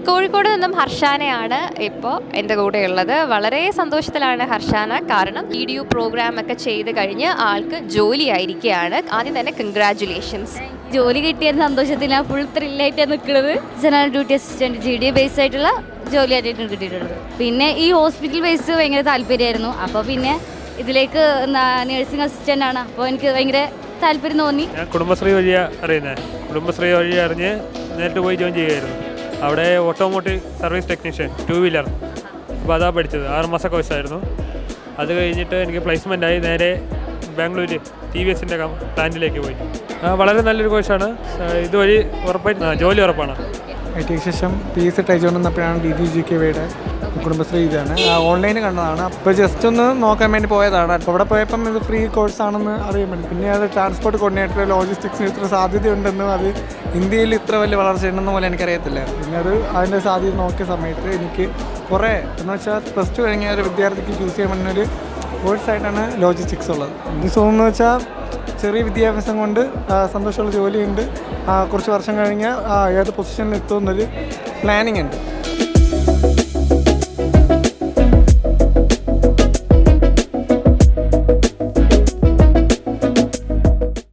കോഴിക്കോട് നിന്നും ഹർഷാനയാണ് ഇപ്പോൾ എൻ്റെ കൂടെയുള്ളത്. വളരെ സന്തോഷത്തിലാണ് ഹർഷാന. കാരണം വീഡിയോ പ്രോഗ്രാം ഒക്കെ ചെയ്ത് കഴിഞ്ഞ് ആൾക്ക് ജോലിയായിരിക്കുകയാണ്. ആദ്യം തന്നെ കൺഗ്രാറ്റുലേഷൻസ്. ജോലി കിട്ടിയ സന്തോഷത്തിൽ ഞാൻ ഫുൾ ത്രില്ലായിട്ട് നിൽക്കുന്നത്. General duty assistant GD base ആയിട്ടുള്ള ജോലിയായിട്ടാണ് കിട്ടിയിട്ടുള്ളത്. പിന്നെ ഈ ഹോസ്പിറ്റൽ ബേസ് ഭയങ്കര താല്പര്യമായിരുന്നു. അപ്പോൾ പിന്നെ ഇതിലേക്ക് നഴ്സിംഗ് അസിസ്റ്റൻ്റ് ആണ്. അപ്പോൾ എനിക്ക് ഭയങ്കര താല്പര്യം തോന്നി. ഞാൻ കുടുംബശ്രീ വഴിയാണ് അറിയുന്നത്. കുടുംബശ്രീ വഴി അറിഞ്ഞ് നേരിട്ട് പോയി ജോയിൻ ചെയ്യുമായിരുന്നു. അവിടെ ഓട്ടോമോട്ടീവ് സർവീസ് ടെക്നീഷ്യൻ 2 വീലർ. അപ്പോൾ അതാണ് പഠിച്ചത്. 6 മാസ കോഴ്സായിരുന്നു. അത് കഴിഞ്ഞിട്ട് എനിക്ക് പ്ലേസ്മെൻ്റ് ആയി നേരെ ബാംഗ്ലൂർ TVSൻ്റെ പ്ലാന്റിലേക്ക് പോയി. വളരെ നല്ലൊരു കോഴ്സാണ്. ഇതുവഴി ഉറപ്പായിട്ട് ജോലി ഉറപ്പാണ്. IT ശേഷം PSC ട്രൈ ചെയ്തുകൊണ്ടിരുന്നപ്പോഴാണ് DGGKയുടെ കുടുംബശ്രീ ഇതാണ് ഓൺലൈനിൽ കണ്ടതാണ്. അപ്പോൾ ജസ്റ്റ് ഒന്ന് നോക്കാൻ വേണ്ടി പോയതാണ്. അപ്പോൾ അവിടെ പോയപ്പം ഇത് ഫ്രീ കോഴ്സാണെന്ന് അറിയാൻ വേണ്ടി. പിന്നെ അത് ട്രാൻസ്പോർട്ട് കോർഡിനേറ്റർ ലോജിസ്റ്റിക്സിന് ഇത്ര സാധ്യതയുണ്ടെന്നും അത് ഇന്ത്യയിൽ ഇത്ര വലിയ വളർച്ചയുണ്ടെന്ന് പോലെ എനിക്കറിയത്തില്ലായിരുന്നു. പിന്നെ അതിൻ്റെ സാധ്യത നോക്കിയ സമയത്ത് എനിക്ക് കുറേ എന്ന് വെച്ചാൽ +2 കഴിഞ്ഞ ഒരു വിദ്യാർത്ഥിക്ക് ചൂസ് ചെയ്യാൻ പറ്റുന്ന ഒരു കോഴ്സായിട്ടാണ് ലോജിസ്റ്റിക്സ് ഉള്ളത്. എനിക്ക് തോന്നുന്നു വെച്ചാൽ ചെറിയ വിദ്യാഭ്യാസം കൊണ്ട് സന്തോഷമുള്ള ജോലിയുണ്ട്. കുറച്ച് വർഷം കഴിഞ്ഞ് ഏത് പൊസിഷനിൽ എത്തുമെന്നൊരു പ്ലാനിങ് ഉണ്ട്.